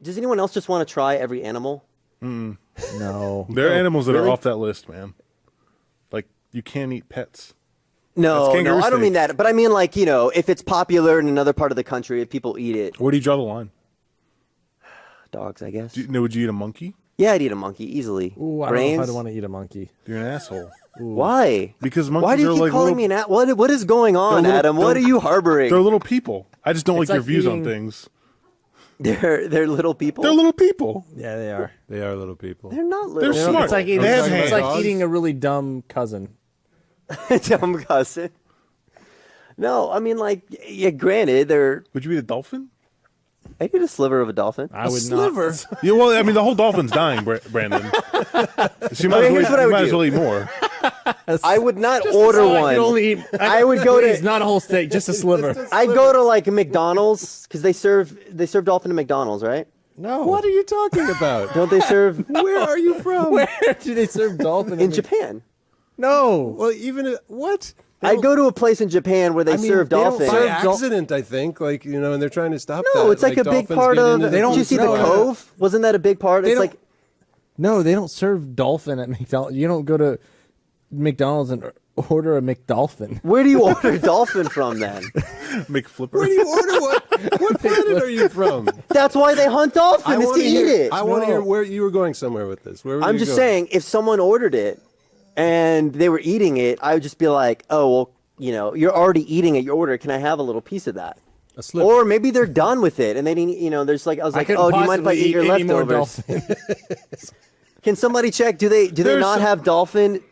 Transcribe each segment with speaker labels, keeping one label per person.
Speaker 1: Does anyone else just want to try every animal?
Speaker 2: No.
Speaker 3: There are animals that
Speaker 1: Really?
Speaker 3: are off that list, man. Like, you can't eat pets.
Speaker 1: No,
Speaker 3: That's kangaroo
Speaker 1: I don't mean
Speaker 3: steak.
Speaker 1: that. But I mean, like, you know, if it's popular in another part of the country, if people eat it.
Speaker 3: Where do you draw the line?
Speaker 1: Dogs, I guess.
Speaker 3: Would you eat a monkey?
Speaker 1: Yeah, I'd eat a monkey easily.
Speaker 2: Ooh, I
Speaker 1: Brains?
Speaker 2: don't know if I'd want to eat a monkey.
Speaker 3: You're an asshole.
Speaker 1: Why?
Speaker 3: Because monkeys
Speaker 1: Why do you
Speaker 3: are
Speaker 1: keep
Speaker 3: like
Speaker 1: calling
Speaker 3: little,
Speaker 1: me an What is going on,
Speaker 3: little-
Speaker 1: Adam? What are
Speaker 3: they're-
Speaker 1: you harboring?
Speaker 3: They're little people. I just don't like
Speaker 2: It's
Speaker 3: your
Speaker 2: like
Speaker 3: views on
Speaker 2: eating-
Speaker 3: things.
Speaker 1: They're little people.
Speaker 3: They're little people.
Speaker 2: Yeah, they are.
Speaker 4: They are little people.
Speaker 1: They're not little.
Speaker 3: They're smart.
Speaker 2: It's like eating,
Speaker 3: They have
Speaker 2: it's like
Speaker 4: hands.
Speaker 2: eating a really dumb cousin.
Speaker 1: Dumb cousin. No, I mean, like, yeah. Granted, they're.
Speaker 3: Would you eat a dolphin?
Speaker 1: I get a sliver of a dolphin.
Speaker 2: I would
Speaker 4: Sliver.
Speaker 2: not.
Speaker 3: Yeah, well, I mean, the whole dolphin's dying, Brandon. So you might,
Speaker 1: Okay,
Speaker 3: as,
Speaker 1: here's what I
Speaker 3: you
Speaker 1: would
Speaker 3: might as
Speaker 1: do.
Speaker 3: well eat more.
Speaker 1: I would not order
Speaker 2: So I
Speaker 1: one.
Speaker 2: could only eat.
Speaker 1: I would go to.
Speaker 2: Please, not a whole steak, just a sliver.
Speaker 1: I'd go to like McDonald's because they serve dolphin at McDonald's, right?
Speaker 2: No.
Speaker 4: What are you talking about?
Speaker 1: Don't they serve
Speaker 4: Where are you from?
Speaker 2: Where do they serve dolphin?
Speaker 1: in Japan?
Speaker 2: No.
Speaker 4: Well, even what?
Speaker 1: I'd go to a place in Japan where they serve
Speaker 4: they don't
Speaker 1: dolphin.
Speaker 4: by
Speaker 2: Serve dol-
Speaker 4: accident, I think. Like, you know, and they're trying to stop that.
Speaker 1: No, it's like a big
Speaker 4: dolphins
Speaker 1: part
Speaker 4: get
Speaker 1: of.
Speaker 4: into
Speaker 2: They don't-
Speaker 1: Did you see the
Speaker 2: no,
Speaker 1: Cove? Wasn't that a big part? It's
Speaker 2: don't-
Speaker 1: like
Speaker 2: No, they don't serve dolphin at McDonald's. You don't go to McDonald's and order a McDolphin.
Speaker 1: where do you order dolphin from then?
Speaker 3: McFlipper.
Speaker 4: Where do you order what? What planet are you from?
Speaker 1: That's why they hunt dolphin is
Speaker 4: wanna
Speaker 1: to eat
Speaker 4: hear,
Speaker 1: it.
Speaker 4: I want to
Speaker 2: No.
Speaker 4: hear where you were going somewhere with this. Where were
Speaker 1: I'm
Speaker 4: you
Speaker 1: just
Speaker 4: going?
Speaker 1: saying, if someone ordered it and they were eating it, I would just be like, oh, well, you know, you're already eating it. Your order. Can I have a little piece of that?
Speaker 4: A slip.
Speaker 1: Or maybe they're done with it and they didn't, you know, there's like, I was like,
Speaker 2: couldn't
Speaker 1: oh, do you mind if I
Speaker 2: possibly
Speaker 1: eat your
Speaker 2: any more
Speaker 1: leftovers?
Speaker 2: dolphin.
Speaker 1: Can somebody check? Do they
Speaker 3: There's
Speaker 1: not
Speaker 3: some-
Speaker 1: have dolphin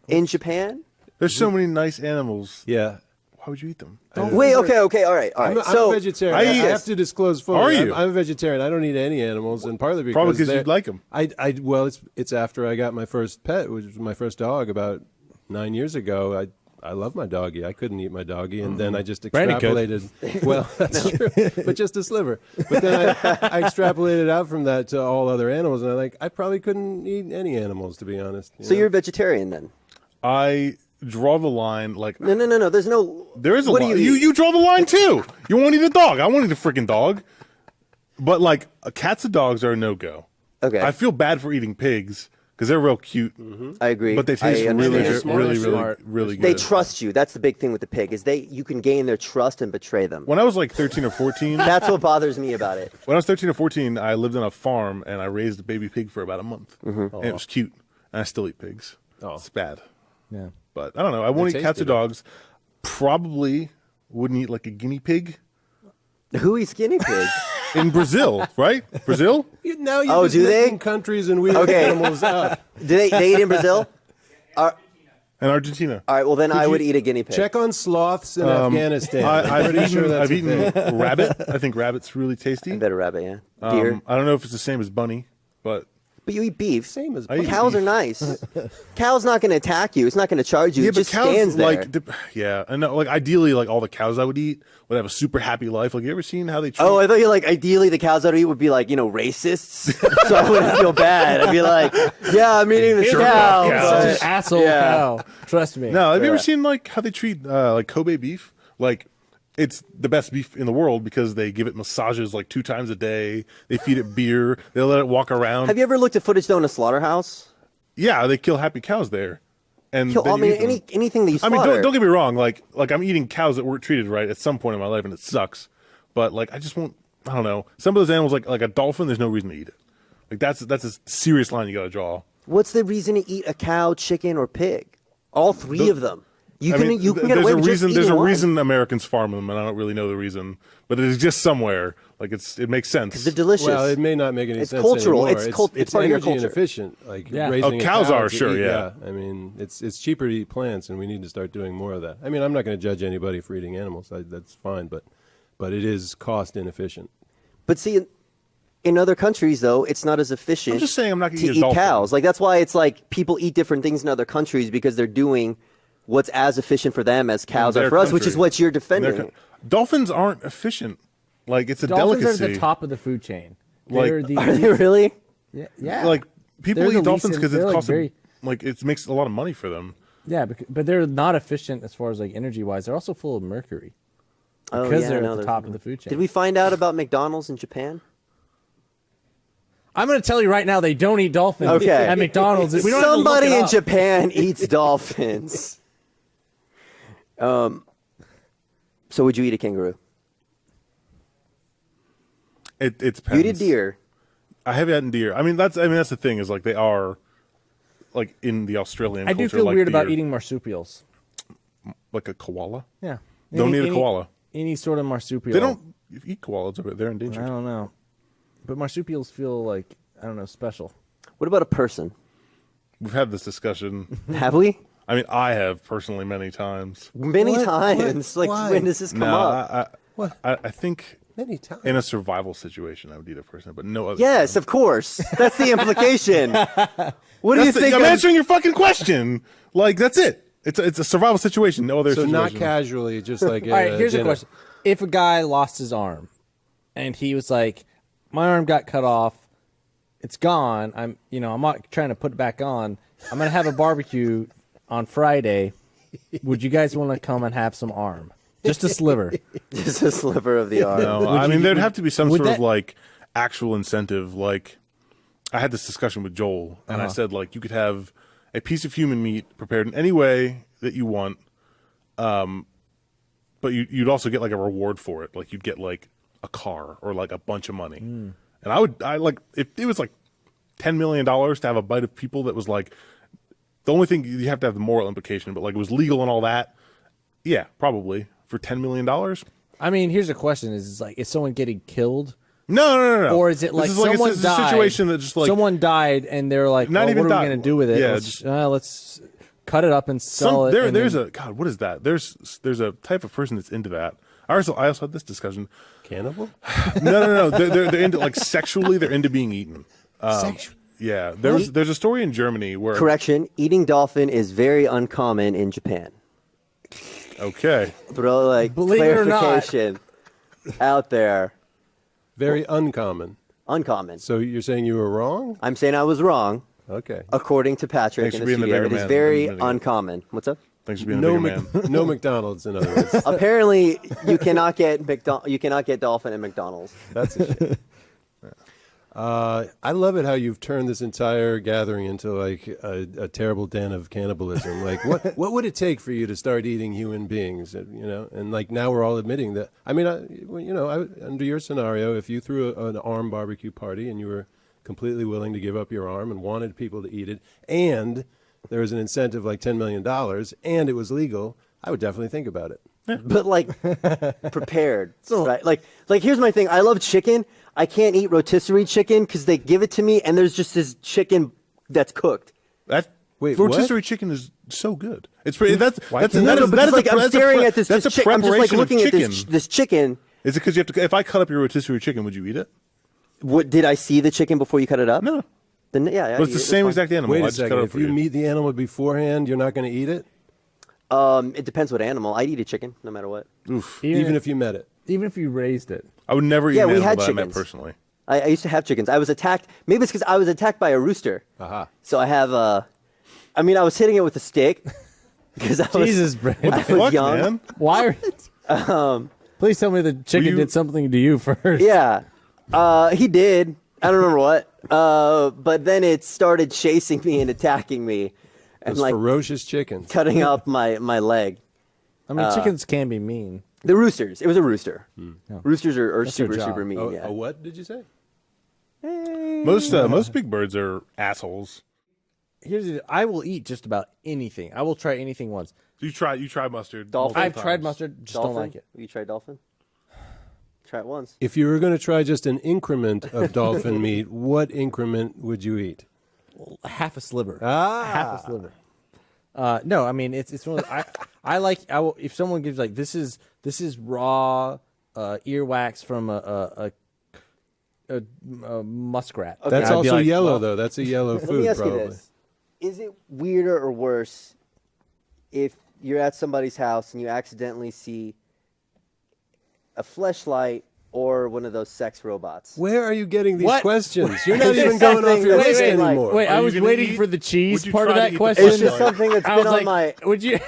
Speaker 1: in Japan?
Speaker 3: There's so many nice animals.
Speaker 4: Yeah.
Speaker 3: Why would you eat them?
Speaker 1: Wait, okay, all right.
Speaker 4: I'm
Speaker 1: So
Speaker 4: a vegetarian.
Speaker 3: I
Speaker 4: I,
Speaker 3: eat-
Speaker 4: have to disclose fully.
Speaker 3: Are you?
Speaker 4: I'm a vegetarian. I don't eat any animals, and partly because
Speaker 3: Probably because
Speaker 4: they're-
Speaker 3: you'd like them.
Speaker 4: Well, it's after I got my first pet, which was my first dog about 9 years ago. I love my doggie. I couldn't eat my doggie, and then I just
Speaker 2: Brandon could.
Speaker 4: extrapolated. Well, that's true, but just a sliver. But then I extrapolated out from that to all other animals, and I probably couldn't eat any animals, to be honest.
Speaker 1: So you're a vegetarian then?
Speaker 3: I draw the line like
Speaker 1: No. There's no.
Speaker 3: there is a
Speaker 1: What do
Speaker 3: line.
Speaker 1: you eat?
Speaker 3: You draw the line too. You won't eat a dog. I won't eat a freaking dog. But like cats and dogs are a no go.
Speaker 1: Okay.
Speaker 3: I feel bad for eating pigs because they're real cute,
Speaker 1: I agree.
Speaker 3: but they taste
Speaker 1: I
Speaker 3: really,
Speaker 1: understand.
Speaker 3: really,
Speaker 2: Smart.
Speaker 3: really good.
Speaker 1: They trust you. That's the big thing with the pig is you can gain their trust and betray them.
Speaker 3: When I was like 13 or 14,
Speaker 1: That's what bothers me about it.
Speaker 3: when I was 13 or 14, I lived on a farm and I raised a baby pig for about a month, and it was cute. And I still eat pigs.
Speaker 4: Oh.
Speaker 3: It's bad,
Speaker 2: Yeah.
Speaker 3: but I don't know. I won't
Speaker 4: They're
Speaker 3: eat cats or
Speaker 4: tasty, though.
Speaker 3: dogs. Probably wouldn't eat like a guinea pig
Speaker 1: Who eats guinea pigs?
Speaker 3: in Brazil, right? Brazil.
Speaker 4: Now you're
Speaker 1: Oh,
Speaker 4: just
Speaker 1: do they?
Speaker 4: making countries and weird
Speaker 1: Okay.
Speaker 4: animals out.
Speaker 1: Do they eat in Brazil?
Speaker 3: And Argentina.
Speaker 1: All right, well then I would
Speaker 4: you
Speaker 1: eat a guinea pig.
Speaker 4: Check on sloths in Afghanistan.
Speaker 3: I've
Speaker 4: Pretty sure that's
Speaker 3: I've
Speaker 4: a thing.
Speaker 3: eaten rabbit. I think rabbit's really tasty.
Speaker 1: Better rabbit, yeah. Deer.
Speaker 3: I don't know if it's the same as bunny, but
Speaker 1: But you eat beef.
Speaker 4: Same as
Speaker 3: I eat
Speaker 1: Cows
Speaker 3: beef.
Speaker 1: are nice. Cow's not going to attack you. It's not going to charge you.
Speaker 3: yeah,
Speaker 1: it
Speaker 3: but
Speaker 1: just
Speaker 3: cows
Speaker 1: stands there.
Speaker 3: like yeah, and like ideally, like all the cows I would eat would have a super happy life. Like you ever seen how they treat?
Speaker 1: Oh, I thought you like ideally the cows I'd eat would be like, you know, racists. So I wouldn't feel bad. I'd be like, yeah, I'm eating this cow.
Speaker 3: cows.
Speaker 1: but-
Speaker 2: Such an asshole
Speaker 1: Yeah.
Speaker 2: cow. Trust me.
Speaker 3: No, have you ever
Speaker 1: Yeah.
Speaker 3: seen like how they treat like Kobe beef? Like it's the best beef in the world because they give it massages like 2 times a day. They feed it beer. They let it walk around.
Speaker 1: Have you ever looked at footage though in a slaughterhouse?
Speaker 3: Yeah, they kill happy cows there. And
Speaker 1: Kill,
Speaker 3: then
Speaker 1: I
Speaker 3: you
Speaker 1: mean,
Speaker 3: eat them.
Speaker 1: anything that you
Speaker 3: I
Speaker 1: slaughter.
Speaker 3: mean, don't get me wrong. Like I'm eating cows that weren't treated right at some point in my life, and it sucks. But like, I just won't. I don't know. Some of those animals, like a dolphin, there's no reason to eat it. Like that's a serious line you got to draw.
Speaker 1: What's the reason to eat a cow, chicken, or pig? All three of them. You
Speaker 3: I
Speaker 1: can
Speaker 3: mean,
Speaker 1: you can get
Speaker 3: there's
Speaker 1: away
Speaker 3: a
Speaker 1: with
Speaker 3: reason.
Speaker 1: just
Speaker 3: There's a
Speaker 1: eating one.
Speaker 3: reason Americans farm them, and I don't really know the reason, but it exists somewhere. Like it makes sense.
Speaker 1: They're delicious.
Speaker 4: Well, it may not make any
Speaker 1: It's
Speaker 4: sense
Speaker 1: cultural.
Speaker 4: anymore.
Speaker 1: It's part of your
Speaker 4: energy
Speaker 1: culture.
Speaker 4: inefficient. Like
Speaker 2: Yeah.
Speaker 4: raising
Speaker 3: Oh,
Speaker 4: a
Speaker 3: cows
Speaker 4: cow
Speaker 3: are,
Speaker 4: to
Speaker 3: sure,
Speaker 4: eat,
Speaker 3: yeah.
Speaker 4: I mean, it's cheaper to eat plants, and we need to start doing more of that. I mean, I'm not going to judge anybody for eating animals. That's fine, but it is cost inefficient.
Speaker 1: But see, in other countries though, it's not as efficient.
Speaker 3: I'm just saying I'm not gonna
Speaker 1: to
Speaker 3: eat a
Speaker 1: eat
Speaker 3: dolphin.
Speaker 1: cows. Like that's why it's like people eat different things in other countries because they're doing what's as efficient for them as cows
Speaker 3: In
Speaker 1: are
Speaker 3: their
Speaker 1: for us, which
Speaker 3: country.
Speaker 1: is what you're
Speaker 3: In their
Speaker 1: defending.
Speaker 3: Dolphins aren't efficient. Like it's a
Speaker 2: Dolphins
Speaker 3: delicacy.
Speaker 2: are at the top of the food chain.
Speaker 3: Like-
Speaker 2: They're the
Speaker 1: Are they really?
Speaker 2: yeah.
Speaker 3: Like people
Speaker 2: They're the
Speaker 3: eat dolphins
Speaker 2: least-
Speaker 3: because it
Speaker 2: they're, like,
Speaker 3: costs them,
Speaker 2: very-
Speaker 3: like it makes a lot of money for them.
Speaker 2: Yeah, but they're not efficient as far as like energy wise. They're also full of mercury
Speaker 1: Oh,
Speaker 2: because
Speaker 1: yeah,
Speaker 2: they're
Speaker 1: no,
Speaker 2: at the
Speaker 1: there's-
Speaker 2: top of the food chain.
Speaker 1: Did we find out about McDonald's in Japan?
Speaker 2: I'm going to tell you right now, they don't eat dolphins
Speaker 1: Okay.
Speaker 2: at McDonald's. We don't have to look
Speaker 1: Somebody
Speaker 2: it
Speaker 1: in
Speaker 2: up.
Speaker 1: Japan eats dolphins. So would you eat a kangaroo?
Speaker 3: It depends.
Speaker 1: You eat a deer.
Speaker 3: I have eaten deer. I mean, that's the thing is like they are, like in the Australian.
Speaker 2: I do
Speaker 3: culture,
Speaker 2: feel
Speaker 3: like
Speaker 2: weird about
Speaker 3: deer.
Speaker 2: eating marsupials.
Speaker 3: Like a koala.
Speaker 2: Yeah.
Speaker 3: Don't eat a koala.
Speaker 2: Any sort of marsupial.
Speaker 3: They don't eat koalas, but they're endangered.
Speaker 2: I don't know. But marsupials feel like, I don't know, special.
Speaker 1: What about a person?
Speaker 3: We've had this discussion.
Speaker 1: Have we?
Speaker 3: I mean, I have personally many times.
Speaker 1: Many
Speaker 4: What?
Speaker 1: times.
Speaker 4: What?
Speaker 1: Like,
Speaker 4: Why?
Speaker 1: when does this come
Speaker 3: No,
Speaker 1: up?
Speaker 3: I think
Speaker 4: Many times.
Speaker 3: in a survival situation, I would eat a person, but no other.
Speaker 1: Yes,
Speaker 3: time.
Speaker 1: of course. That's the implication. What do you
Speaker 3: That's
Speaker 1: think?
Speaker 3: I'm
Speaker 1: of-
Speaker 3: answering your fucking question. Like that's it. It's a survival situation. No other.
Speaker 4: So
Speaker 3: situation.
Speaker 4: not casually, just like
Speaker 2: All right, here's
Speaker 4: dinner.
Speaker 2: a question. If a guy lost his arm and he was like, my arm got cut off, it's gone. I'm not trying to put it back on. I'm going to have a barbecue on Friday. Would you guys want to come and have some arm? Just a sliver.
Speaker 1: Just a sliver of the arm.
Speaker 3: No, I mean there'd have to be some
Speaker 2: would
Speaker 3: sort of
Speaker 2: that-
Speaker 3: like actual incentive. Like I had this discussion with Joel, and I said like you could have a piece of human meat prepared in any way that you want, but you'd also get like a reward for it. Like you'd get like a car or like a bunch of money. And I like if it was like $10 million to have a bite of people that was like the only thing you have to have the moral implication, but like it was legal and all that. Yeah, probably for $10 million.
Speaker 2: I mean, here's a question: is someone getting killed,
Speaker 3: No.
Speaker 2: or is it like
Speaker 3: this
Speaker 2: someone
Speaker 3: is
Speaker 2: died?
Speaker 3: a situation that just like
Speaker 2: someone died, and they're like,
Speaker 3: Not
Speaker 2: "Oh,
Speaker 3: even
Speaker 2: what are we
Speaker 3: died.
Speaker 2: going to do with it?
Speaker 3: Yeah,
Speaker 2: Let's cut it up and sell it." and
Speaker 3: there's
Speaker 2: then-
Speaker 3: a God. What is that? There's a type of person that's into that. I also had this discussion.
Speaker 4: Cannibal?
Speaker 3: No. They're into like sexually. They're into being eaten.
Speaker 4: Sexual.
Speaker 3: Yeah. There's a story in Germany where
Speaker 1: Correction, eating dolphin is very uncommon in Japan.
Speaker 3: Okay.
Speaker 1: Throw like
Speaker 2: Believe it or not.
Speaker 1: clarification out there.
Speaker 4: Very uncommon.
Speaker 1: Uncommon.
Speaker 4: So you're saying you were wrong?
Speaker 1: I'm saying I was wrong,
Speaker 4: Okay.
Speaker 1: according to Patrick
Speaker 3: Thanks
Speaker 1: in
Speaker 3: for
Speaker 1: the
Speaker 3: being the
Speaker 1: studio.
Speaker 3: bigger
Speaker 1: It is
Speaker 3: man
Speaker 1: very
Speaker 3: than the minute.
Speaker 1: uncommon. What's up?
Speaker 3: Thanks for being
Speaker 4: No,
Speaker 3: a bigger man.
Speaker 4: no McDonald's, in other words.
Speaker 1: Apparently, you cannot get dolphin at McDonald's.
Speaker 4: That's a shame. I love it how you've turned this entire gathering into like a terrible den of cannibalism. Like, what would it take for you to start eating human beings? And like now we're all admitting that. I mean, under your scenario, if you threw an arm barbecue party and you were completely willing to give up your arm and wanted people to eat it, and there was an incentive like $10 million, and it was legal, I would definitely think about it.
Speaker 1: But like prepared, right? Like here's my thing. I love chicken. I can't eat rotisserie chicken because they give it to me, and there's just this chicken that's cooked.
Speaker 4: Wait,
Speaker 3: rotisserie chicken is so good. It's pretty. That's
Speaker 4: Why
Speaker 3: that's
Speaker 4: can't
Speaker 3: that
Speaker 4: you?
Speaker 3: is
Speaker 1: But
Speaker 3: that
Speaker 1: it's
Speaker 3: is
Speaker 1: like
Speaker 3: a,
Speaker 1: I'm
Speaker 3: that's a
Speaker 1: staring
Speaker 3: pre-
Speaker 1: at this.
Speaker 3: That's a
Speaker 1: chicken. I'm just like
Speaker 3: preparation
Speaker 1: looking
Speaker 3: of
Speaker 1: at
Speaker 3: chicken.
Speaker 1: this chicken.
Speaker 3: Is it because you have to? If I cut up your rotisserie chicken, would you eat it?
Speaker 1: What did I see the chicken before you cut it up?
Speaker 3: No.
Speaker 1: Then yeah.
Speaker 3: But it's the same exact animal.
Speaker 4: Wait
Speaker 3: I
Speaker 4: a
Speaker 3: just cut
Speaker 4: second.
Speaker 3: it up
Speaker 4: If
Speaker 3: for
Speaker 4: you meet the animal beforehand, you're not going to eat it,
Speaker 1: It depends what animal. I'd eat a chicken no matter what.
Speaker 3: Oof.
Speaker 4: even if you met it.
Speaker 2: even if you raised it.
Speaker 3: I would never eat
Speaker 1: Yeah,
Speaker 3: an
Speaker 1: we
Speaker 3: animal
Speaker 1: had
Speaker 3: that I met
Speaker 1: chickens.
Speaker 3: personally.
Speaker 1: I used to have chickens. I was attacked. Maybe it's because I was attacked by a rooster.
Speaker 4: Aha.
Speaker 1: So I have I mean, I was hitting it with a stick because I was.
Speaker 2: Jesus, Brandon.
Speaker 1: I was
Speaker 3: Fuck,
Speaker 1: young.
Speaker 3: man.
Speaker 2: Why? Please tell me the chicken
Speaker 3: you-
Speaker 2: did something to you first.
Speaker 1: Yeah, he did. I don't remember what. But then it started chasing me and attacking me, and
Speaker 4: Those
Speaker 1: like
Speaker 4: ferocious chickens.
Speaker 1: cutting up my leg.
Speaker 2: I mean, chickens can be mean.
Speaker 1: The roosters. It was a rooster. Roosters are
Speaker 2: That's their
Speaker 1: super
Speaker 2: job.
Speaker 1: super mean.
Speaker 4: Oh,
Speaker 1: yeah.
Speaker 4: a what did you say?
Speaker 3: Most big birds are assholes.
Speaker 2: I will eat just about anything. I will try anything once.
Speaker 3: You try mustard.
Speaker 1: Dolphin.
Speaker 3: multiple
Speaker 2: I've tried
Speaker 3: times.
Speaker 2: mustard, just
Speaker 1: Dolphin.
Speaker 2: don't like it.
Speaker 1: You tried dolphin? Try it once.
Speaker 4: If you were going to try just an increment of dolphin meat, what increment would you eat?
Speaker 2: Half a sliver.
Speaker 4: Ah.
Speaker 2: Half a sliver. No, I mean it's one of the, I will, if someone gives like this is raw earwax from a muskrat.
Speaker 1: Okay.
Speaker 4: That's
Speaker 2: I'd be
Speaker 4: also
Speaker 2: like,
Speaker 4: yellow,
Speaker 2: well,
Speaker 4: though. That's a yellow
Speaker 1: Let
Speaker 4: food,
Speaker 1: me ask
Speaker 4: probably.
Speaker 1: you this: is it weirder or worse if you're at somebody's house and you accidentally see a fleshlight or one of those sex robots?
Speaker 4: Where are you getting these
Speaker 2: What?
Speaker 4: questions? You're not
Speaker 1: It's
Speaker 4: even
Speaker 1: just
Speaker 4: going off
Speaker 1: something
Speaker 4: your
Speaker 1: that-
Speaker 4: list
Speaker 1: wait,
Speaker 4: anymore.
Speaker 2: Wait,
Speaker 3: Are
Speaker 2: I
Speaker 3: you
Speaker 2: was
Speaker 3: gonna
Speaker 2: waiting
Speaker 3: eat-
Speaker 2: for the cheese
Speaker 3: would you
Speaker 2: part of
Speaker 3: try to
Speaker 2: that
Speaker 3: eat the
Speaker 2: question.
Speaker 1: It's just something that's
Speaker 2: I
Speaker 1: been
Speaker 2: was
Speaker 1: on
Speaker 2: like,
Speaker 1: my.
Speaker 2: would you?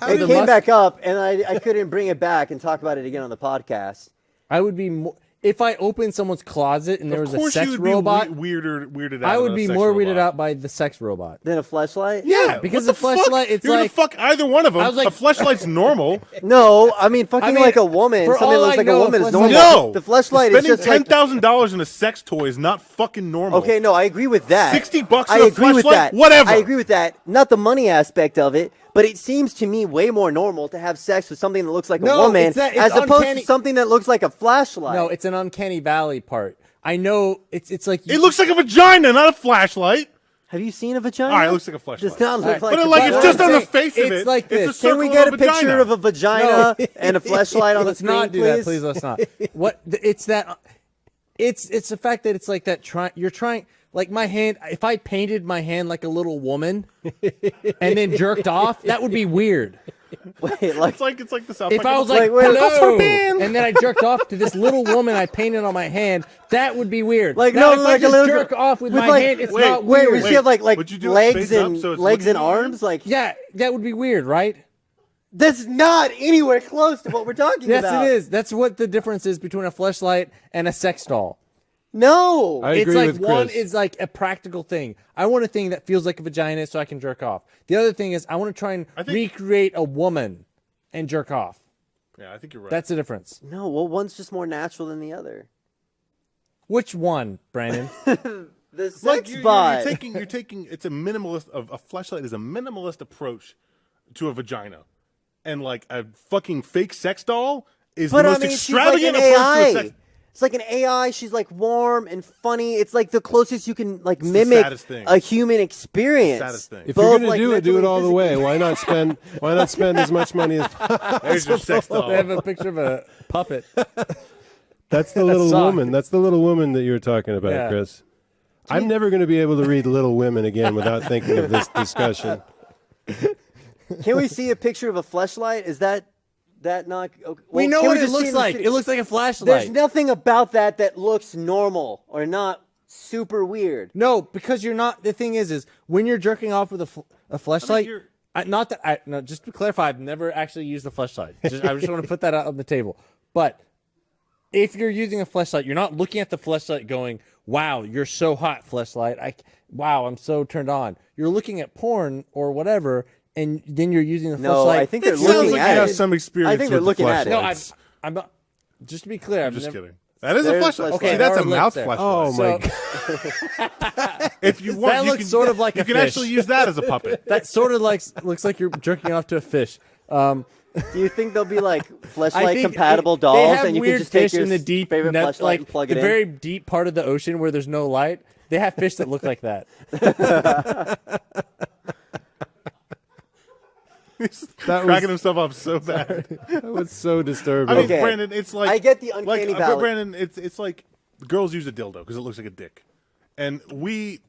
Speaker 1: It
Speaker 2: the
Speaker 1: came
Speaker 2: mus-
Speaker 1: back up, and I couldn't bring it back and talk about it again on the podcast.
Speaker 2: I would be more if I opened someone's closet and there was
Speaker 3: Of
Speaker 2: a
Speaker 3: course,
Speaker 2: sex
Speaker 3: you would be
Speaker 2: robot,
Speaker 3: weirded out.
Speaker 2: I would
Speaker 3: of a
Speaker 2: be
Speaker 3: sex
Speaker 2: more
Speaker 3: robot.
Speaker 2: weirded out by the sex robot.
Speaker 1: Then a fleshlight?
Speaker 3: Yeah,
Speaker 2: because
Speaker 3: what
Speaker 2: the fleshlight, it's
Speaker 3: You're
Speaker 2: like-
Speaker 3: gonna fuck either one of them.
Speaker 2: I was like-
Speaker 3: a fleshlight's normal.
Speaker 1: No, I mean fucking like a woman.
Speaker 2: for
Speaker 1: Something that
Speaker 2: all
Speaker 1: looks
Speaker 2: I
Speaker 1: like
Speaker 2: know,
Speaker 1: a
Speaker 2: a
Speaker 1: woman is
Speaker 2: fleshlight-
Speaker 1: normal.
Speaker 3: No,
Speaker 1: The fleshlight is
Speaker 3: spending
Speaker 1: just like
Speaker 3: $10,000 in a sex toy is not fucking normal.
Speaker 1: okay. No, I agree with that.
Speaker 3: $60
Speaker 1: I
Speaker 3: for a
Speaker 1: agree with
Speaker 3: fleshlight?
Speaker 1: that.
Speaker 3: Whatever.
Speaker 1: I agree with that. Not the money aspect of it, but it seems to me way more normal to have sex with something that looks like a
Speaker 2: No,
Speaker 1: woman
Speaker 2: it's not- it's
Speaker 1: as opposed
Speaker 2: uncanny.
Speaker 1: to something that looks like a flashlight.
Speaker 2: No, it's an uncanny valley part. I know it's like
Speaker 3: It looks like a vagina, not a flashlight.
Speaker 1: Have you seen a vagina?
Speaker 3: All right, it looks like a flashlight.
Speaker 1: Does not look
Speaker 2: Alright.
Speaker 1: like
Speaker 3: But
Speaker 1: a
Speaker 3: like
Speaker 1: vagina.
Speaker 3: it's just on the
Speaker 2: saying
Speaker 3: face of
Speaker 2: it's
Speaker 3: it.
Speaker 2: like
Speaker 3: It's a
Speaker 2: this.
Speaker 1: Can we
Speaker 3: circle
Speaker 1: get
Speaker 3: of
Speaker 1: a picture
Speaker 3: vagina.
Speaker 1: of a vagina
Speaker 2: No.
Speaker 1: and a flashlight on the
Speaker 2: Let's
Speaker 1: screen,
Speaker 2: not do
Speaker 1: please?
Speaker 2: that, please. Let's not. What? It's that. It's the fact that it's like that. You're trying. Like my hand. If I painted my hand like a little woman, and then jerked off, that would be weird.
Speaker 1: Wait, like
Speaker 3: It's like the South
Speaker 2: If
Speaker 3: Park
Speaker 2: I was
Speaker 3: episode.
Speaker 2: like,
Speaker 1: wait,
Speaker 2: hello,
Speaker 3: Ben.
Speaker 2: and then I jerked off to this little woman I painted on my hand, that would be weird.
Speaker 1: Like,
Speaker 2: now,
Speaker 1: no,
Speaker 2: if
Speaker 1: like
Speaker 2: I
Speaker 1: a
Speaker 2: just
Speaker 1: little-
Speaker 2: jerk off with my
Speaker 1: like-
Speaker 2: hand, it's
Speaker 3: wait,
Speaker 2: not
Speaker 1: wait,
Speaker 2: weird.
Speaker 1: does she have like
Speaker 3: Would you do it
Speaker 1: legs
Speaker 3: face up
Speaker 1: and
Speaker 3: so it's
Speaker 1: legs and
Speaker 3: looking at you?
Speaker 1: arms? Like
Speaker 2: Yeah, that would be weird, right?
Speaker 1: that's not anywhere close to what we're talking
Speaker 2: Yes,
Speaker 1: about.
Speaker 2: it is. That's what the difference is between a fleshlight and a sex doll.
Speaker 1: No,
Speaker 4: I
Speaker 2: It's
Speaker 4: agree
Speaker 2: like
Speaker 4: with
Speaker 2: one
Speaker 4: Chris.
Speaker 2: is like a practical thing. I want a thing that feels like a vagina so I can jerk off. The other thing is I want to try and
Speaker 3: I think-
Speaker 2: recreate a woman and jerk off.
Speaker 3: Yeah, I think you're right.
Speaker 2: That's the difference.
Speaker 1: no. Well, one's just more natural than the other.
Speaker 2: Which one, Brandon?
Speaker 1: The sex
Speaker 3: like you're
Speaker 1: bot.
Speaker 3: taking. It's a minimalist. A fleshlight is a minimalist approach to a vagina, and like a fucking fake sex doll is
Speaker 1: But
Speaker 3: the
Speaker 1: I
Speaker 3: most
Speaker 1: mean, she's like
Speaker 3: extravagant
Speaker 1: an
Speaker 3: approach to a
Speaker 1: AI.
Speaker 3: sex.
Speaker 1: It's like an AI. She's like warm and funny. It's like the closest you can like mimic
Speaker 3: saddest thing.
Speaker 1: a human experience.
Speaker 3: Saddest thing.
Speaker 4: If
Speaker 1: Both,
Speaker 4: you're gonna
Speaker 1: like,
Speaker 4: do it, do it
Speaker 1: mentally
Speaker 4: all
Speaker 1: and
Speaker 4: the way.
Speaker 1: physically.
Speaker 4: Why not spend as much money as
Speaker 3: There's your sex doll.
Speaker 2: They have a picture of a puppet.
Speaker 4: That's the little
Speaker 2: sock.
Speaker 4: woman. That's the little woman that you were talking about,
Speaker 2: Yeah.
Speaker 4: Chris. I'm never going to be able to read Little Women again without thinking of this discussion.
Speaker 1: Can we see a picture of a fleshlight? Is that not? Okay.
Speaker 2: We
Speaker 1: well,
Speaker 2: know
Speaker 1: can
Speaker 2: what
Speaker 1: we
Speaker 2: it
Speaker 1: just see
Speaker 2: looks
Speaker 1: in the
Speaker 2: like.
Speaker 1: city?
Speaker 2: It looks like a
Speaker 1: There's
Speaker 2: flashlight.
Speaker 1: nothing about that looks normal or not super weird.
Speaker 2: No, because you're not. The thing is when you're jerking off with a fleshlight.
Speaker 3: you're-
Speaker 2: Not that I no. Just to clarify, I've never actually used a fleshlight. I just want to put that out on the table. But if you're using a fleshlight, you're not looking at the fleshlight going, "Wow, you're so hot, fleshlight! Wow, I'm so turned on." You're looking at porn or whatever, and then you're using the
Speaker 1: No,
Speaker 2: fleshlight.
Speaker 1: I think they're
Speaker 3: It sounds
Speaker 1: looking
Speaker 3: like
Speaker 1: at
Speaker 3: you have
Speaker 1: it.
Speaker 3: some experience.
Speaker 1: I think they're
Speaker 3: with
Speaker 1: looking
Speaker 3: the
Speaker 1: at it.
Speaker 2: No,
Speaker 3: fleshlights.
Speaker 2: I'm not. Just to be clear,
Speaker 3: I'm just kidding. That is a
Speaker 1: There's
Speaker 3: flashlight.
Speaker 1: fleshlight.
Speaker 3: Okay,
Speaker 2: Okay,
Speaker 3: that's
Speaker 2: there
Speaker 3: a
Speaker 2: are
Speaker 3: mouth
Speaker 2: lips there.
Speaker 3: flashlight.
Speaker 4: Oh my god!
Speaker 3: If you want,
Speaker 2: That
Speaker 3: you
Speaker 2: looks
Speaker 3: can,
Speaker 2: sort of like
Speaker 3: you
Speaker 2: a
Speaker 3: can
Speaker 2: fish.
Speaker 3: actually use that as a puppet.
Speaker 2: That sort of looks like you're jerking off to a fish.
Speaker 1: Do you think they'll be like
Speaker 2: I
Speaker 1: fleshlight
Speaker 2: think
Speaker 1: compatible
Speaker 2: they
Speaker 1: dolls,
Speaker 2: have
Speaker 1: and you can
Speaker 2: weird
Speaker 1: just take
Speaker 2: fish
Speaker 1: your
Speaker 2: in the deep
Speaker 1: favorite
Speaker 2: net-
Speaker 1: fleshlight
Speaker 2: like
Speaker 1: and plug
Speaker 2: the
Speaker 1: it in?
Speaker 2: very deep part of the ocean where there's no light. They have fish that look like that.
Speaker 3: He's
Speaker 4: That
Speaker 3: cracking
Speaker 4: was-
Speaker 3: himself up so bad.
Speaker 4: That was so disturbing.
Speaker 3: I mean,
Speaker 1: Okay.
Speaker 3: Brandon, it's like
Speaker 1: I get the uncanny
Speaker 3: but
Speaker 1: valley.
Speaker 3: Brandon, it's like girls use a dildo because it looks like a dick, and we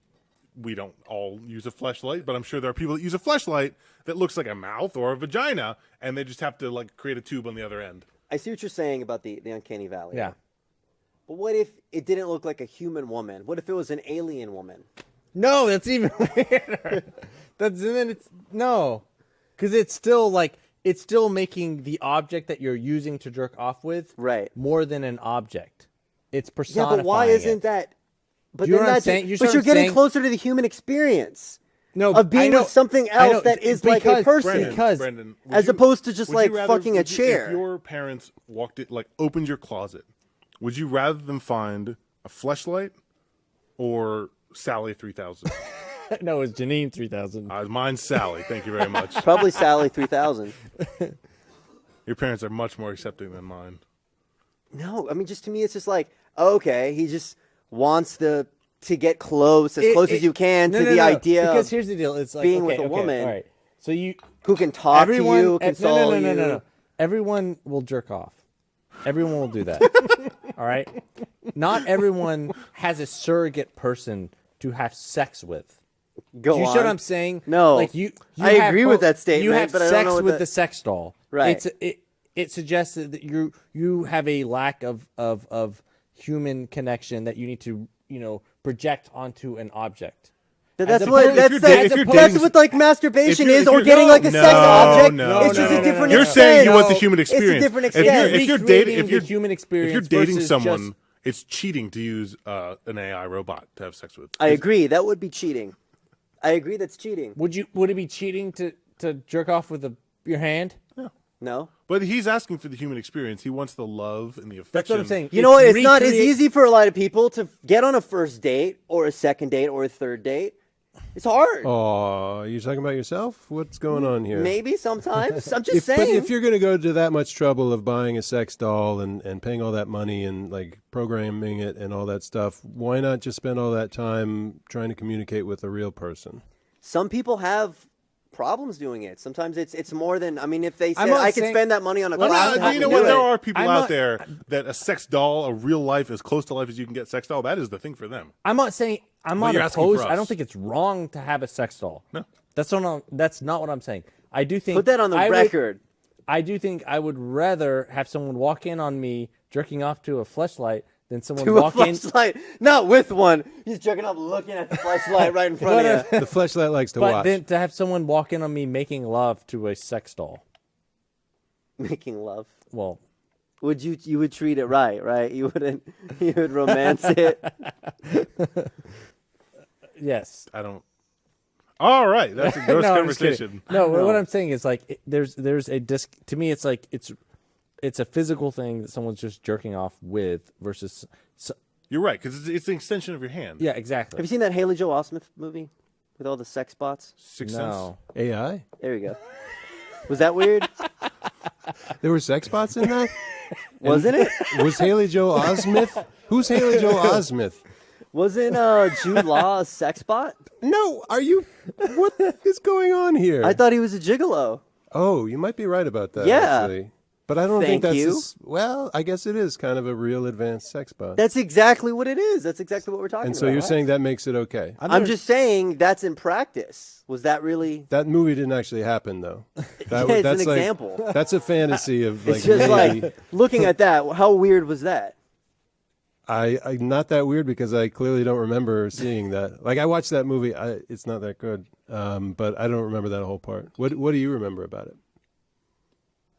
Speaker 3: don't all use a fleshlight, but I'm sure there are people that use a fleshlight that looks like a mouth or a vagina, and they just have to like create a tube on the other end.
Speaker 1: I see what you're saying about the uncanny valley.
Speaker 2: Yeah.
Speaker 1: But what if it didn't look like a human woman? What if it was an alien woman?
Speaker 2: No, that's even weirder. Because it's still making the object that you're using to jerk off with
Speaker 1: Right.
Speaker 2: more than an object. It's
Speaker 1: Yeah,
Speaker 2: personifying.
Speaker 1: but why isn't
Speaker 2: it.
Speaker 1: that? But
Speaker 2: You know
Speaker 1: then
Speaker 2: what I'm
Speaker 1: that's
Speaker 2: saying? You see
Speaker 1: but
Speaker 2: what
Speaker 1: you're
Speaker 2: I'm
Speaker 1: getting
Speaker 2: saying?
Speaker 1: closer to the human experience
Speaker 2: No,
Speaker 1: of
Speaker 2: I
Speaker 1: being
Speaker 2: know-
Speaker 1: with something
Speaker 2: I know,
Speaker 1: else that is like a
Speaker 2: because-
Speaker 1: person,
Speaker 3: Brandon,
Speaker 2: Because-
Speaker 3: Brandon, would
Speaker 1: as
Speaker 3: you-
Speaker 1: opposed to just
Speaker 3: would
Speaker 1: like
Speaker 3: you rather-
Speaker 1: fucking a
Speaker 3: would you-
Speaker 1: chair.
Speaker 3: If your parents walked it, like opened your closet, would you rather them find a fleshlight or Sally 3000?
Speaker 2: No, it's Janine 3000.
Speaker 3: Mine's Sally. Thank you very much.
Speaker 1: Probably Sally 3000.
Speaker 3: Your parents are much more accepting than mine.
Speaker 1: No, I mean, just to me, it's just like, okay, he just wants to get close, as close as you can
Speaker 2: No,
Speaker 1: to
Speaker 2: no,
Speaker 1: the
Speaker 2: no,
Speaker 1: idea
Speaker 2: Because
Speaker 1: of
Speaker 2: here's the deal: it's like
Speaker 1: being
Speaker 2: okay,
Speaker 1: with a
Speaker 2: okay,
Speaker 1: woman.
Speaker 2: All right, so you
Speaker 1: who can talk
Speaker 2: everyone,
Speaker 1: to you, console
Speaker 2: no.
Speaker 1: you.
Speaker 2: Everyone will jerk off. Everyone will do that. All right. Not everyone has a surrogate person to have sex with.
Speaker 1: Go
Speaker 2: You
Speaker 1: on.
Speaker 2: see what I'm saying?
Speaker 1: No.
Speaker 2: Like you
Speaker 1: I
Speaker 2: have
Speaker 1: agree with that statement,
Speaker 2: You have
Speaker 1: but I don't
Speaker 2: sex
Speaker 1: know what
Speaker 2: with
Speaker 1: that-
Speaker 2: the sex doll.
Speaker 1: Right.
Speaker 2: It suggests that you have a lack of human connection that you need to project onto an object.
Speaker 1: But
Speaker 2: As
Speaker 1: that's
Speaker 2: opposed-
Speaker 1: what that's
Speaker 3: if you're
Speaker 1: that's
Speaker 3: dating-
Speaker 1: what like masturbation
Speaker 3: if
Speaker 1: is,
Speaker 3: you're-
Speaker 1: or getting like a
Speaker 3: no,
Speaker 1: sex object.
Speaker 3: no,
Speaker 1: it's just
Speaker 2: no,
Speaker 1: a different
Speaker 3: You're
Speaker 1: extent.
Speaker 3: saying you want the
Speaker 2: No,
Speaker 3: human
Speaker 1: It's a
Speaker 3: experience.
Speaker 1: different
Speaker 3: If you're,
Speaker 1: extent.
Speaker 3: if you're
Speaker 2: Recreating
Speaker 3: dating,
Speaker 2: the human experience
Speaker 3: if you're dating
Speaker 2: versus
Speaker 3: someone
Speaker 2: just
Speaker 3: it's cheating to use an AI robot to have sex with.
Speaker 1: I agree. That would be cheating. I agree. That's cheating.
Speaker 2: Would it be cheating to jerk off with your hand?
Speaker 1: No.
Speaker 3: But he's asking for the human experience. He wants the love and the affection.
Speaker 2: That's what I'm saying.
Speaker 1: You know what? It's not as
Speaker 2: recreate-
Speaker 1: easy for a lot of people to get on a first date or a second date or a third date. It's hard.
Speaker 4: Oh, are you talking about yourself? What's going on here?
Speaker 1: Maybe sometimes. I'm just
Speaker 4: But
Speaker 1: saying.
Speaker 4: if you're going to go to that much trouble of buying a sex doll and paying all that money and like programming it and all that stuff, why not just spend all that time trying to communicate with a real person?
Speaker 1: Some people have problems doing it. Sometimes it's more than. I mean, if they
Speaker 2: I'm
Speaker 1: said
Speaker 2: not
Speaker 1: I could
Speaker 2: saying-
Speaker 1: spend that money on a
Speaker 3: Well,
Speaker 1: class,
Speaker 3: no,
Speaker 1: I
Speaker 3: you
Speaker 1: can
Speaker 3: know what?
Speaker 1: do
Speaker 3: There
Speaker 1: it.
Speaker 3: are people
Speaker 2: I'm
Speaker 3: out
Speaker 2: not-
Speaker 3: there that a sex doll, a real life, as close to life as you can get sex doll, that is the thing for them.
Speaker 2: I'm not saying I'm
Speaker 3: Well,
Speaker 2: not
Speaker 3: you're asking
Speaker 2: opposed.
Speaker 3: for
Speaker 2: I don't
Speaker 3: us.
Speaker 2: think it's wrong to have a sex doll.
Speaker 3: No.
Speaker 2: That's not what I'm saying. I do think
Speaker 1: Put that on the record.
Speaker 2: I do think I would rather have someone walk in on me jerking off to a fleshlight than someone
Speaker 1: To a
Speaker 2: walk in.
Speaker 1: flashlight, not with one. He's jerking up, looking at the flashlight right in front of you.
Speaker 4: The fleshlight likes to
Speaker 2: But
Speaker 4: watch.
Speaker 2: then to have someone walk in on me making love to a sex doll.
Speaker 1: Making love.
Speaker 2: Well,
Speaker 1: You would treat it right? You would romance it.
Speaker 2: yes.
Speaker 3: I don't. All right, that's a gross
Speaker 2: No, I'm just kidding.
Speaker 3: conversation.
Speaker 2: No, what I'm saying is like there's a disc. To me, it's like it's a physical thing that someone's just jerking off with versus.
Speaker 3: You're right, because it's an extension of your hand.
Speaker 2: Yeah, exactly.
Speaker 1: Have you seen that Haley Joel Osment movie with all the sex bots?
Speaker 3: Sixth
Speaker 2: No.
Speaker 4: AI?
Speaker 1: There you go. Was that weird?
Speaker 4: There were sex bots in that?
Speaker 1: Wasn't it?
Speaker 4: Was Haley Joel Osment? Who's Haley Joel Osment?
Speaker 1: Wasn't Jude Law a sex bot?
Speaker 4: No, are you? What is going on here?
Speaker 1: I thought he was a gigolo.
Speaker 4: Oh, you might be right about that.
Speaker 1: Yeah.
Speaker 4: Actually. But I don't think
Speaker 1: Thank
Speaker 4: that's
Speaker 1: you.
Speaker 4: well. I guess it is kind of a real advanced sex bot.
Speaker 1: That's exactly what it is. That's exactly what we're talking
Speaker 4: And
Speaker 1: about.
Speaker 4: so you're saying that makes it okay?
Speaker 1: I'm just saying that's in practice. Was that really?
Speaker 4: That movie didn't actually happen, though. That,
Speaker 1: Yeah, it's
Speaker 4: that's
Speaker 1: an
Speaker 4: like,
Speaker 1: example.
Speaker 4: That's a fantasy of like.
Speaker 1: It's just
Speaker 4: maybe-
Speaker 1: like looking at that. How weird was that?
Speaker 4: I'm not that weird because I clearly don't remember seeing that. Like I watched that movie. It's not that good, but I don't remember that whole part. What do you remember about it?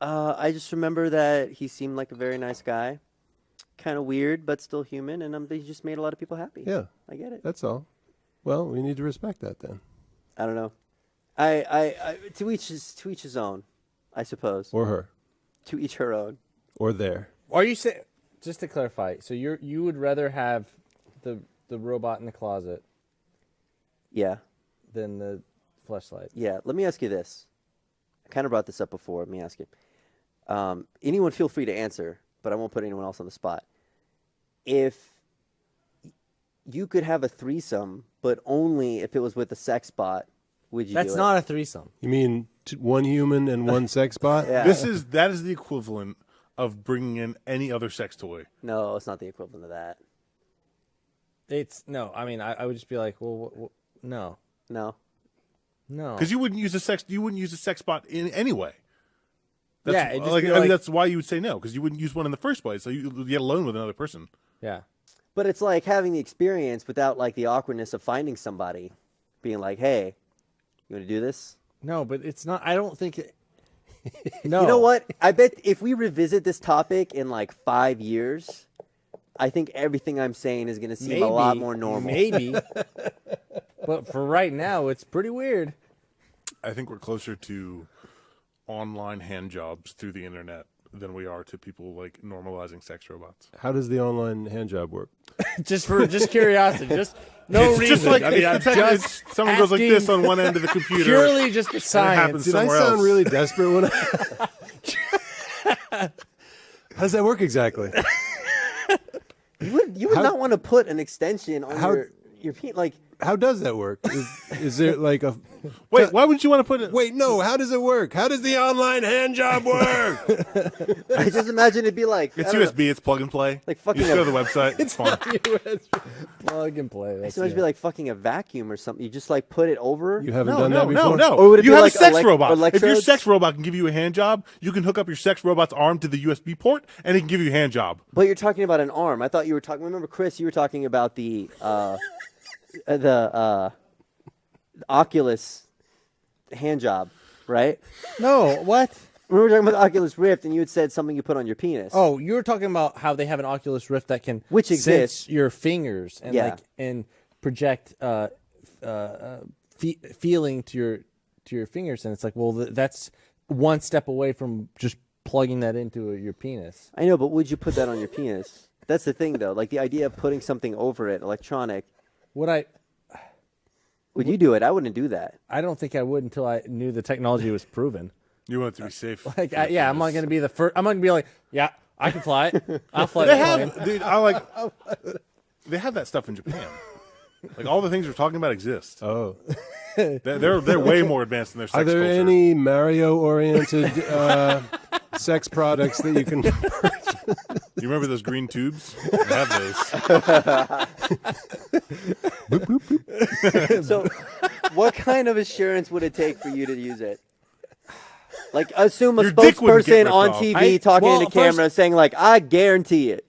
Speaker 1: I just remember that he seemed like a very nice guy. Kind of weird, but still human, and he just made a lot of people happy.
Speaker 4: Yeah,
Speaker 1: I get it.
Speaker 4: that's all. Well, we need to respect that then,
Speaker 1: I don't know. I to each his own, I suppose.
Speaker 4: or her,
Speaker 1: To each her own.
Speaker 4: or there.
Speaker 2: Are you saying, just to clarify, so you would rather have the robot in the closet
Speaker 1: Yeah,
Speaker 2: than the fleshlight?
Speaker 1: yeah. Let me ask you this. I kind of brought this up before. Let me ask you. Anyone feel free to answer, but I won't put anyone else on the spot. If you could have a threesome, but only if it was with a sex bot, would you
Speaker 2: That's
Speaker 1: do it?
Speaker 2: not a threesome.
Speaker 4: You mean one human and one sex bot?
Speaker 1: Yeah.
Speaker 3: That is the equivalent of bringing in any other sex toy.
Speaker 1: No, it's not the equivalent of that.
Speaker 2: It's no. I mean, I would just be like, well, no,
Speaker 1: No.
Speaker 2: no.
Speaker 3: Because you wouldn't use a sex bot in any way. That's,
Speaker 2: Yeah, it'd just
Speaker 3: like,
Speaker 2: be
Speaker 3: I mean,
Speaker 2: like-
Speaker 3: that's why you would say no, because you wouldn't use one in the first place. So you get alone with another person.
Speaker 2: Yeah.
Speaker 1: But it's like having the experience without like the awkwardness of finding somebody, being like, "Hey, you want to do this?"
Speaker 2: No, but it's not. I don't think. No.
Speaker 1: You know what? I bet if we revisit this topic in like 5 years, I think everything I'm saying is going to seem a lot more normal.
Speaker 2: Maybe. But for right now, it's pretty weird.
Speaker 3: I think we're closer to online hand jobs through the internet than we are to people like normalizing sex robots.
Speaker 4: How does the online hand job work?
Speaker 2: Just curiosity. Just no
Speaker 3: It's
Speaker 2: reason.
Speaker 3: just like
Speaker 2: I mean,
Speaker 3: it's
Speaker 2: I'm
Speaker 3: the type- it's- someone goes like
Speaker 2: asking
Speaker 3: this on one end of the computer.
Speaker 2: purely just the
Speaker 3: happens
Speaker 2: science.
Speaker 4: Did I
Speaker 3: somewhere
Speaker 4: sound
Speaker 3: else.
Speaker 4: really desperate when I... How does that work exactly?
Speaker 1: You would not want to put an extension on
Speaker 4: How-
Speaker 1: your penis. Like,
Speaker 4: How does that work? Is there like a...
Speaker 3: Wait, why wouldn't you want to put it?
Speaker 4: Wait, no. How does it work? How does the online hand job work?
Speaker 1: I just imagine it'd be like
Speaker 3: It's
Speaker 1: I don't know,
Speaker 3: USB. It's plug and play.
Speaker 1: Like
Speaker 3: you
Speaker 1: fucking
Speaker 3: just go to the website. It's fine.
Speaker 2: Plug and play.
Speaker 1: I
Speaker 2: That's
Speaker 1: just imagine it'd be like fucking a vacuum or something. You just like put it over.
Speaker 4: You haven't
Speaker 3: No,
Speaker 4: done that
Speaker 3: no,
Speaker 4: before?
Speaker 3: no, no.
Speaker 1: Or would it
Speaker 3: You
Speaker 1: be
Speaker 3: have
Speaker 1: like
Speaker 3: a sex robot. If your
Speaker 1: electrodes?
Speaker 3: sex robot can give you a hand job, you can hook up your sex robot's arm to the USB port, and it can give you a hand job.
Speaker 1: But you're talking about an arm. I thought you were talking. Remember, Chris? You were talking about the Oculus hand job, right?
Speaker 2: No, what?
Speaker 1: we were talking about the Oculus Rift, and you had said something you put on your penis.
Speaker 2: Oh, you were talking about how they have an Oculus Rift that can
Speaker 1: Which
Speaker 2: sense
Speaker 1: exists.
Speaker 2: your fingers and
Speaker 1: Yeah.
Speaker 2: and project feeling to your fingers, and it's like, well, that's one step away from just plugging that into your penis.
Speaker 1: I know, but would you put that on your penis? That's the thing, though. Like the idea of putting something over it, electronic.
Speaker 2: Would
Speaker 1: you do it? I wouldn't do that.
Speaker 2: I don't think I would until I knew the technology was proven.
Speaker 3: You want it to be safe.
Speaker 2: Like,
Speaker 3: for the
Speaker 2: yeah, I'm not
Speaker 3: penis.
Speaker 2: going to be the first. I'm not going to be like, yeah, I can fly it. I'll fly
Speaker 3: They
Speaker 2: that plane.
Speaker 3: have, dude. They have that stuff in Japan. Like all the things we're talking about exist.
Speaker 4: Oh,
Speaker 3: They're way more advanced in their sex
Speaker 4: are there
Speaker 3: culture.
Speaker 4: any Mario-oriented sex products that you can?
Speaker 3: You remember those green tubes? They have those.
Speaker 1: So, what kind of assurance would it take for you to use it? Like, assume a
Speaker 3: Your dick wouldn't get
Speaker 1: spokesperson
Speaker 3: ripped
Speaker 1: on
Speaker 3: off.
Speaker 1: TV talking
Speaker 2: well,
Speaker 1: into camera saying, like, I guarantee it.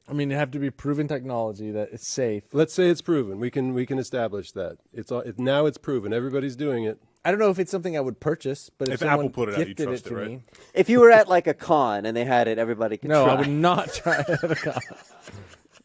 Speaker 2: I mean, it have to be proven technology that it's safe.
Speaker 4: Let's say it's proven. We can establish that now it's proven. Everybody's doing it.
Speaker 2: I don't know if it's something I would purchase, but if
Speaker 3: If
Speaker 2: someone
Speaker 3: Apple put it out, you
Speaker 2: gifted
Speaker 3: trust
Speaker 2: to
Speaker 3: it, right?
Speaker 2: me,
Speaker 1: If you were at, like, a con and they had it, everybody could
Speaker 2: no,
Speaker 1: try.
Speaker 2: I would not try to have a con.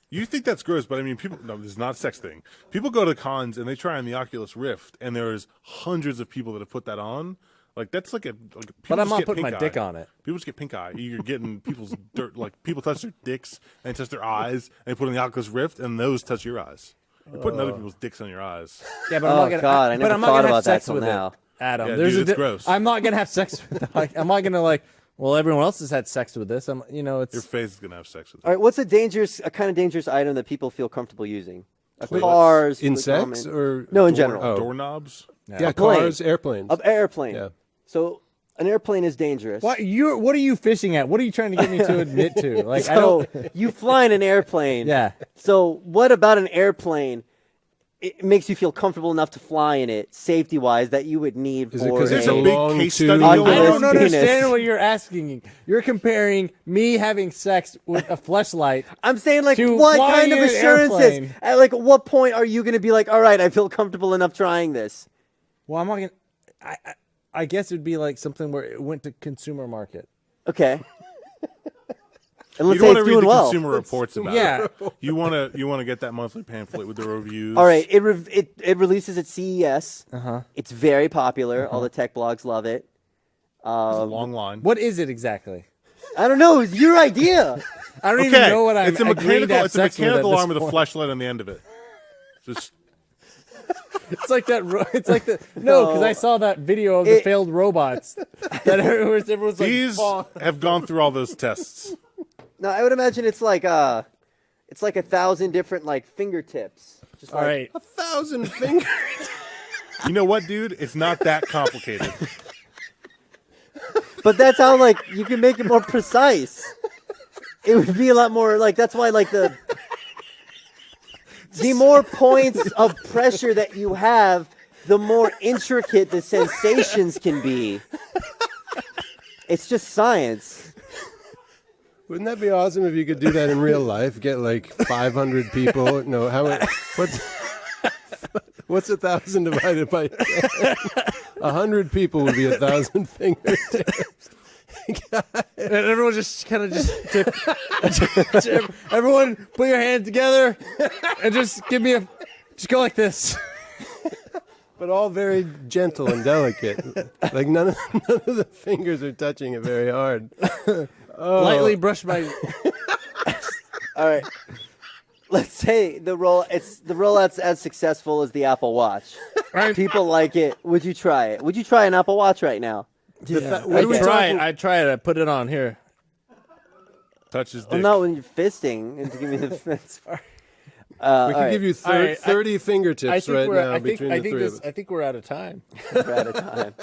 Speaker 3: You think that's gross, but I mean, people. No, this is not a sex thing. People go to cons and they try on the Oculus Rift, and there's hundreds of people that have put that on. Like that's like a. Like,
Speaker 2: But I'm not putting my dick on it.
Speaker 3: People just get pink eye. You're getting people's dirt. Like people touch their dicks and touch their eyes, and they put on the Oculus Rift, and those touch your eyes. You're putting other people's dicks on your eyes.
Speaker 2: Yeah, but
Speaker 1: Oh,
Speaker 2: I'm not gonna.
Speaker 1: God, I
Speaker 2: but
Speaker 1: never
Speaker 2: I'm not
Speaker 1: thought
Speaker 2: gonna
Speaker 1: about
Speaker 2: have
Speaker 1: that
Speaker 2: sex
Speaker 1: till
Speaker 2: with
Speaker 1: now.
Speaker 2: it, Adam.
Speaker 3: Yeah,
Speaker 2: There's
Speaker 3: dude,
Speaker 2: a
Speaker 3: it's gross.
Speaker 2: I'm not gonna have sex with it. Like, I'm not gonna like. Well, everyone else has had sex with this. It's
Speaker 3: Your face is gonna have sex with it.
Speaker 1: All right, what's a kind of dangerous item that people feel comfortable using?
Speaker 3: Toilets.
Speaker 1: Cars.
Speaker 4: In
Speaker 1: would
Speaker 4: sex
Speaker 1: come
Speaker 4: or
Speaker 1: No, in general.
Speaker 4: Oh.
Speaker 3: Doorknobs.
Speaker 4: Yeah,
Speaker 1: plane.
Speaker 4: cars, airplanes.
Speaker 1: An airplane.
Speaker 4: Yeah.
Speaker 1: So, an airplane is dangerous.
Speaker 2: What are you fishing at? What are you trying to get me to admit to? Like, I
Speaker 1: So,
Speaker 2: don't.
Speaker 1: you fly in an airplane.
Speaker 2: Yeah.
Speaker 1: So, what about an airplane? It makes you feel comfortable enough to fly in it, safety-wise, that you would need
Speaker 4: Is it
Speaker 1: for
Speaker 4: 'cause
Speaker 3: There's
Speaker 4: it's
Speaker 3: a
Speaker 4: a
Speaker 3: big
Speaker 4: long
Speaker 3: case
Speaker 4: tube?
Speaker 3: study.
Speaker 2: I
Speaker 1: Oculus
Speaker 2: don't
Speaker 1: penis.
Speaker 2: understand what you're asking. You're comparing me having sex with a fleshlight.
Speaker 1: I'm saying, like,
Speaker 2: to
Speaker 1: what
Speaker 2: fly
Speaker 1: kind of
Speaker 2: in an
Speaker 1: assurances?
Speaker 2: airplane.
Speaker 1: At, like, what point are you going to be like, all right, I feel comfortable enough trying this?
Speaker 2: Well, I'm not gonna. I guess it'd be like something where it went to consumer market.
Speaker 1: Okay. And let's
Speaker 3: You
Speaker 1: say
Speaker 3: don't want
Speaker 1: it's
Speaker 3: to read
Speaker 1: doing
Speaker 3: the
Speaker 1: well.
Speaker 3: consumer reports about
Speaker 2: Yeah.
Speaker 3: it. You want to get that monthly pamphlet with the reviews.
Speaker 1: All right, it releases at CES.
Speaker 2: Uh-huh.
Speaker 1: It's very popular. All the tech blogs love it.
Speaker 3: It's a long line.
Speaker 2: What is it exactly?
Speaker 1: I don't know. It's your idea.
Speaker 2: I don't
Speaker 3: Okay,
Speaker 2: even know what I'm
Speaker 3: it's a
Speaker 2: agreeing to
Speaker 3: mechanical.
Speaker 2: have
Speaker 3: It's a
Speaker 2: sex with at
Speaker 3: mechanical
Speaker 2: this
Speaker 3: arm with a
Speaker 2: point.
Speaker 3: flashlight on the end of it. Just
Speaker 2: It's like that. It's like the no, because I saw that video of the failed robots. That everyone's like,
Speaker 3: these
Speaker 2: "Fuck."
Speaker 3: have gone through all those tests.
Speaker 1: No, I would imagine it's like 1,000 different like fingertips. Just
Speaker 2: All
Speaker 1: like,
Speaker 2: right.
Speaker 4: 1,000 fingers.
Speaker 3: You know what, dude? It's not that complicated.
Speaker 1: But that's how like you can make it more precise. It would be a lot more like that's why like the more points of pressure that you have, the more intricate the sensations can be. It's just science.
Speaker 4: Wouldn't that be awesome if you could do that in real life? Get like 500 people. No, how much? What's 1,000 divided by 10? 100 people would be 1,000 fingertips.
Speaker 2: And everyone just kind of just everyone put your hand together and just just go like this.
Speaker 4: But all very gentle and delicate. Like none of the fingers are touching it very hard.
Speaker 2: Lightly brush my.
Speaker 1: All right. Let's say the rollout's as successful as the Apple Watch. People like it. Would you try it? Would you try an Apple Watch right now?
Speaker 2: I'd try it. I put it on here.
Speaker 3: Touch his dick.
Speaker 1: Well, not when you're fisting. And to give me the fence.
Speaker 4: We could give you
Speaker 2: All right,
Speaker 4: 30 fingertips right now between the three of us.
Speaker 2: I think we're out of time.
Speaker 1: We're out of time.